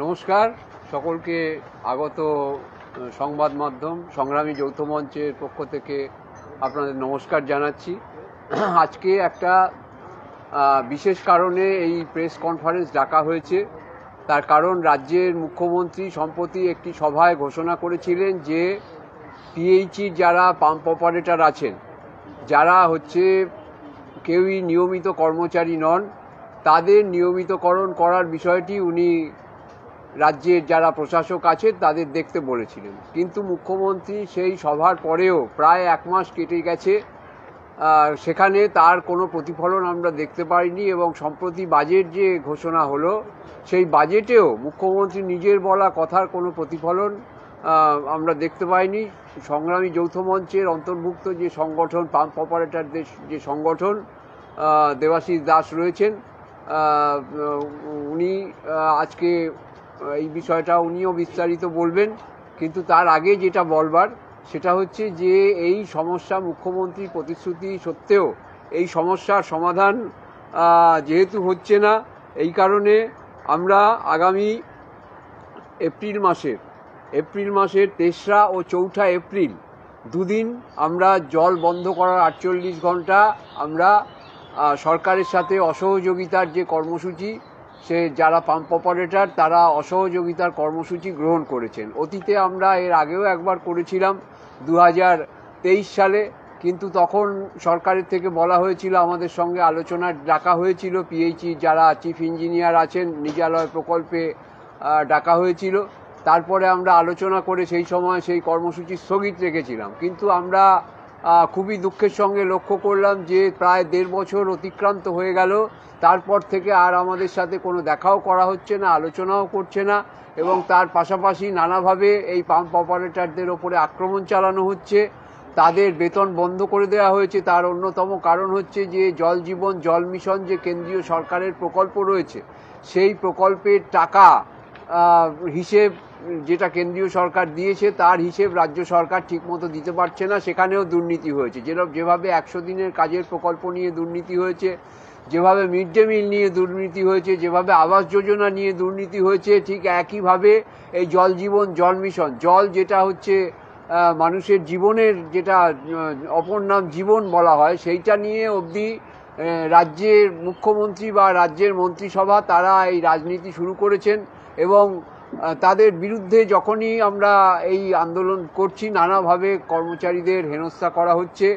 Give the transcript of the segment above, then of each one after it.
নমস্কার সকলকে আগত সংবাদ মাধ্যম সংগ্রামী যৌথ মঞ্চের পক্ষ থেকে আপনাদের নমস্কার জানাচ্ছি। আজকে একটা বিশেষ কারণে এই প্রেস কনফারেন্স ডাকা হয়েছে। তার কারণ রাজ্যের মুখ্যমন্ত্রী সম্প্রতি একটি সভায় ঘোষণা করেছিলেন যে পিএইচির যারা পাম্প অপারেটর আছেন, যারা কেউই নিয়মিত কর্মচারী নন, তাদের নিয়মিতকরণ করার বিষয়টি উনি রাজ্যের যারা প্রশাসক আছেন তাদের দেখতে বলেছিলেন। কিন্তু মুখ্যমন্ত্রী সেই সভার পরেও প্রায় 1 মাস কেটে গেছে, সেখানে তার কোনো প্রতিফলন আমরা দেখতে পাইনি। এবং সম্প্রতি বাজেট যে ঘোষণা হলো, সেই বাজেটেও মুখ্যমন্ত্রী নিজের বলা কথার কোনো প্রতিফলন আমরা দেখতে পাইনি। সংগ্রামী যৌথ মঞ্চের অন্তর্ভুক্ত যে সংগঠন, পাম্প অপারেটরদের যে সংগঠন, দেবাশিস দাস রয়েছেন, উনি আজকে এই বিষয়টা উনিও বিস্তারিত বলবেন। কিন্তু তার আগে যেটা বলবার সেটা হচ্ছে যে এই সমস্যা মুখ্যমন্ত্রীর প্রতিশ্রুতি সত্ত্বেও এই সমস্যার সমাধান যেহেতু হচ্ছে না, এই কারণে আমরা আগামী এপ্রিল মাসের 3রা ও 4ঠা এপ্রিল দুদিন আমরা জল বন্ধ করার 48 ঘন্টা আমরা সরকারের সাথে অসহযোগিতার যে কর্মসূচি, সে যারা পাম্প অপারেটর তারা অসহযোগিতার কর্মসূচি গ্রহণ করেছেন। অতীতে আমরা এর আগেও একবার করেছিলাম 2023 সালে, কিন্তু তখন সরকারের থেকে বলা হয়েছিল, আমাদের সঙ্গে আলোচনা ডাকা হয়েছিল, পিএইচি যারা চিফ ইঞ্জিনিয়ার আছেন নিজালয় প্রকল্পে ডাকা হয়েছিল। তারপরে আমরা আলোচনা করে সেই সময় সেই কর্মসূচি স্থগিত রেখেছিলাম। কিন্তু আমরা খুবই দুঃখের সঙ্গে লক্ষ্য করলাম যে প্রায় 1.5 বছর অতিক্রান্ত হয়ে গেল, তারপর থেকে আর আমাদের সাথে কোনো দেখাও করা হচ্ছে না, আলোচনাও করছে না। এবং তার পাশাপাশি নানাভাবে এই পাম্প অপারেটরদের ওপরে আক্রমণ চালানো হচ্ছে, তাদের বেতন বন্ধ করে দেওয়া হয়েছে। তার অন্যতম কারণ হচ্ছে যে জল জীবন জল মিশন যে কেন্দ্রীয় সরকারের প্রকল্প রয়েছে, সেই প্রকল্পের টাকা হিসেব যেটা কেন্দ্রীয় সরকার দিয়েছে তার হিসেব রাজ্য সরকার ঠিকমতো দিতে পারছে না, সেখানেও দুর্নীতি হয়েছে। যেভাবে 100 দিনের কাজের প্রকল্প নিয়ে দুর্নীতি হয়েছে, যেভাবে মিড ডে মিল নিয়ে দুর্নীতি হয়েছে, যেভাবে আবাস যোজনা নিয়ে দুর্নীতি হয়েছে, ঠিক একইভাবে এই জল জীবন জল মিশন, জল যেটা মানুষের জীবনের যেটা অপর নাম জীবন বলা হয়, সেইটা নিয়ে অবধি রাজ্যের মুখ্যমন্ত্রী বা রাজ্যের মন্ত্রিসভা তারা এই রাজনীতি শুরু করেছেন। এবং তাদের বিরুদ্ধে যখনই আমরা এই আন্দোলন করছি, নানাভাবে কর্মচারীদের হেনস্থা করা হচ্ছে।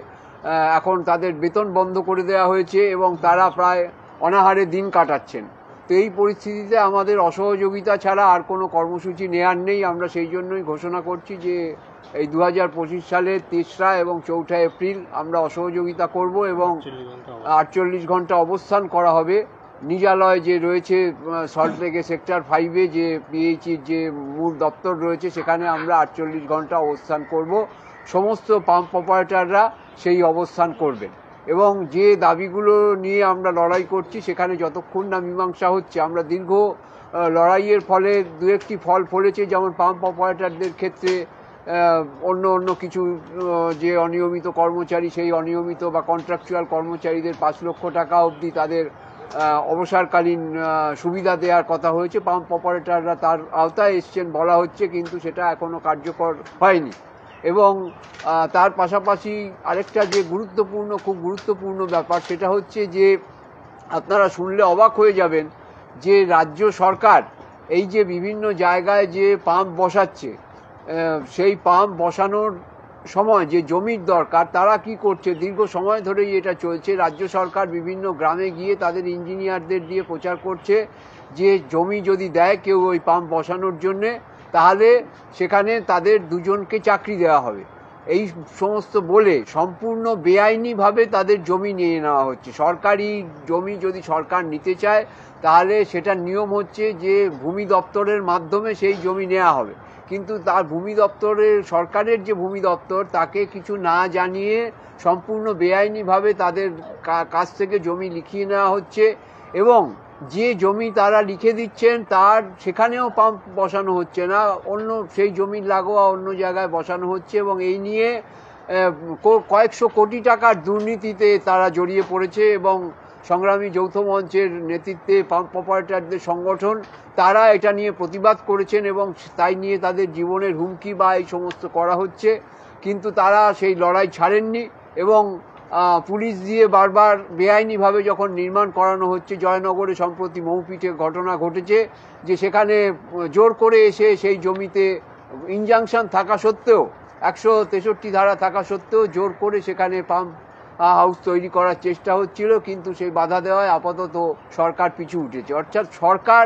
এখন তাদের বেতন বন্ধ করে দেওয়া হয়েছে এবং তারা প্রায় অনাহারে দিন কাটাচ্ছেন। তো এই পরিস্থিতিতে আমাদের অসহযোগিতা ছাড়া আর কোনো কর্মসূচি নেওয়ার নেই। আমরা সেই জন্যই ঘোষণা করছি যে এই 2025 সালের 3রা এবং 4ঠা এপ্রিল আমরা অসহযোগিতা করব এবং 48 ঘন্টা অবস্থান করা হবে। নিজালয় যে রয়েছে সল্টলেকে সেক্টর 5-এ যে পিএইচির যে মূল দপ্তর রয়েছে, সেখানে আমরা 48 ঘন্টা অবস্থান করব। সমস্ত পাম্প অপারেটররা সেই অবস্থান করবেন এবং যে দাবিগুলো নিয়ে আমরা লড়াই করছি সেখানে যতক্ষণ না মীমাংসা হচ্ছে, আমরা দীর্ঘ লড়াইয়ের ফলে 2-1টি ফল ফলেছে। যেমন পাম্প অপারেটরদের ক্ষেত্রে অন্য কিছু যে অনিয়মিত কর্মচারী, সেই অনিয়মিত বা কন্ট্রাকচুয়াল কর্মচারীদের 5 লক্ষ টাকা অবধি তাদের অবসরকালীন সুবিধা দেওয়ার কথা হয়েছে। পাম্প অপারেটররা তার আওতায় এসছেন বলা হচ্ছে, কিন্তু সেটা এখনো কার্যকর হয়নি। এবং তার পাশাপাশি আরেকটা যে খুব গুরুত্বপূর্ণ ব্যাপার, সেটা হচ্ছে যে আপনারা শুনলে অবাক হয়ে যাবেন যে রাজ্য সরকার এই যে বিভিন্ন জায়গায় যে পাম্প বসাচ্ছে, সেই পাম্প বসানোর সময় যে জমির দরকার, তারা কি করছে, দীর্ঘ সময় ধরেই এটা চলছে। রাজ্য সরকার বিভিন্ন গ্রামে গিয়ে তাদের ইঞ্জিনিয়ারদের দিয়ে প্রচার করছে যে জমি যদি দেয় কেউ ওই পাম্প বসানোর জন্যে, তাহলে সেখানে তাদের 2 জনকে চাকরি দেওয়া হবে। এই সমস্ত বলে সম্পূর্ণ বেআইনিভাবে তাদের জমি নিয়ে নেওয়া হচ্ছে। সরকারি জমি যদি সরকার নিতে চায়, তাহলে সেটার নিয়ম হচ্ছে যে ভূমি দপ্তরের মাধ্যমে সেই জমি নেওয়া হবে। কিন্তু তার সরকারের যে ভূমি দপ্তর, তাকে কিছু না জানিয়ে সম্পূর্ণ বেআইনিভাবে তাদের কাছ থেকে জমি লিখিয়ে নেওয়া হচ্ছে। এবং যে জমি তারা লিখে দিচ্ছেন সেখানেও পাম্প বসানো হচ্ছে না, সেই জমির লাগোয়া অন্য জায়গায় বসানো হচ্ছে। এবং এই নিয়ে কয়েকশো কোটি টাকার দুর্নীতিতে তারা জড়িয়ে পড়েছে এবং সংগ্রামী যৌথ মঞ্চের নেতৃত্বে পাম্প অপারেটরদের সংগঠন, তারা এটা নিয়ে প্রতিবাদ করেছেন এবং তাই নিয়ে তাদের জীবনের হুমকি বা এই সমস্ত করা হচ্ছে, কিন্তু তারা সেই লড়াই ছাড়েননি এবং পুলিশ দিয়ে বারবার বেআইনিভাবে যখন নির্মাণ করানো হচ্ছে, জয়নগরে সম্প্রতি মৌপিঠে ঘটনা ঘটেছে যে সেখানে জোর করে এসে সেই জমিতে ইনজাংশন থাকা সত্ত্বেও 163 ধারা থাকা সত্ত্বেও জোর করে সেখানে পাম্প হাউস তৈরি করার চেষ্টা হচ্ছিল, কিন্তু সেই বাধা দেওয়ায় আপাতত সরকার পিছু উঠেছে। অর্থাৎ সরকার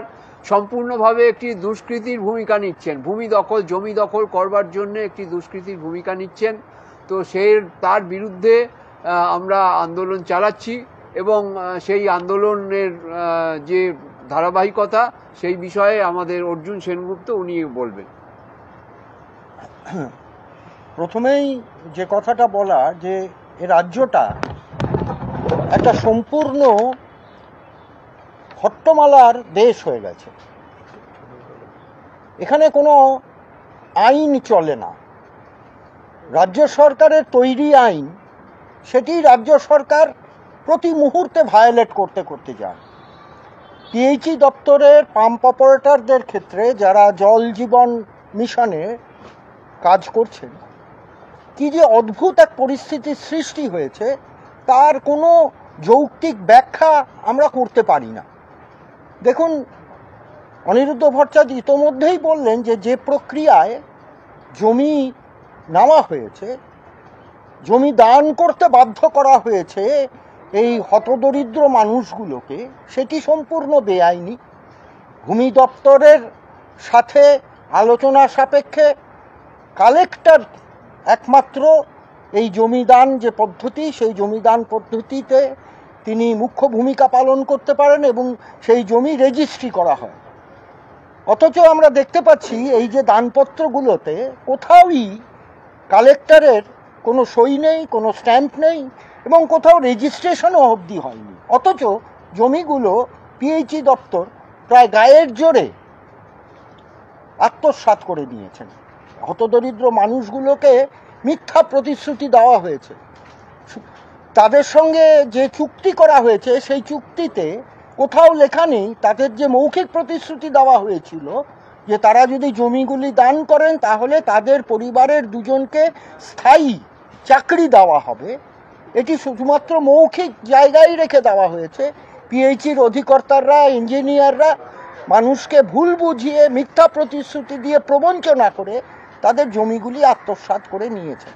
সম্পূর্ণভাবে একটি দুষ্কৃতির ভূমিকা নিচ্ছেন, জমি দখল করবার জন্য একটি দুষ্কৃতির ভূমিকা নিচ্ছেন। তো তার বিরুদ্ধে আমরা আন্দোলন চালাচ্ছি এবং সেই আন্দোলনের যে ধারাবাহিকতা সেই বিষয়ে আমাদের অর্জুন সেনগুপ্ত উনি বলবেন। প্রথমেই যে কথাটা বলা যে এ রাজ্যটা একটা সম্পূর্ণ হট্টমালার দেশ হয়ে গেছে, এখানে কোনো আইন চলে না। রাজ্য সরকারের তৈরি আইন সেটি রাজ্য সরকার প্রতি মুহূর্তে ভায়োলেট করতে করতে যায়। পিএইচই দপ্তরের পাম্প অপারেটরদের ক্ষেত্রে যারা জল জীবন মিশনে কাজ করছেন, কি যে অদ্ভুত এক পরিস্থিতির সৃষ্টি হয়েছে তার কোনো যৌক্তিক ব্যাখ্যা আমরা করতে পারি না। দেখুন, অনিরুদ্ধ ভট্টাচার্য ইতোমধ্যেই বললেন যে প্রক্রিয়ায় জমি নেওয়া হয়েছে, জমি দান করতে বাধ্য করা হয়েছে এই হতদরিদ্র মানুষগুলোকে, সেটি সম্পূর্ণ বেআইনি। ভূমি দপ্তরের সাথে আলোচনা সাপেক্ষে কালেক্টর একমাত্র এই জমিদান যে পদ্ধতি, সেই জমিদান পদ্ধতিতে তিনি মুখ্য ভূমিকা পালন করতে পারেন এবং সেই জমি রেজিস্ট্রি করা হয়। অথচ আমরা দেখতে পাচ্ছি এই যে দানপত্রগুলোতে কোথাওই কালেক্টরের কোনো সই নেই, কোনো স্ট্যাম্প নেই এবং কোথাও রেজিস্ট্রেশনও অবধি হয়নি। অথচ জমিগুলো পিএইচই দপ্তর প্রায় গায়ের জোরে আত্মসাৎ করে নিয়েছেন। হতদরিদ্র মানুষগুলোকে মিথ্যা প্রতিশ্রুতি দেওয়া হয়েছে। তাদের সঙ্গে যে চুক্তি করা হয়েছে সেই চুক্তিতে কোথাও লেখা নেই, তাদের যে মৌখিক প্রতিশ্রুতি দেওয়া হয়েছিল যে তারা যদি জমিগুলি দান করেন তাহলে তাদের পরিবারের দুজনকে স্থায়ী চাকরি দেওয়া হবে, এটি শুধুমাত্র মৌখিক জায়গায় রেখে দেওয়া হয়েছে। পিএইচির অধিকর্তারা, ইঞ্জিনিয়াররা মানুষকে ভুল বুঝিয়ে মিথ্যা প্রতিশ্রুতি দিয়ে প্রবঞ্চনা করে তাদের জমিগুলি আত্মসাৎ করে নিয়েছে।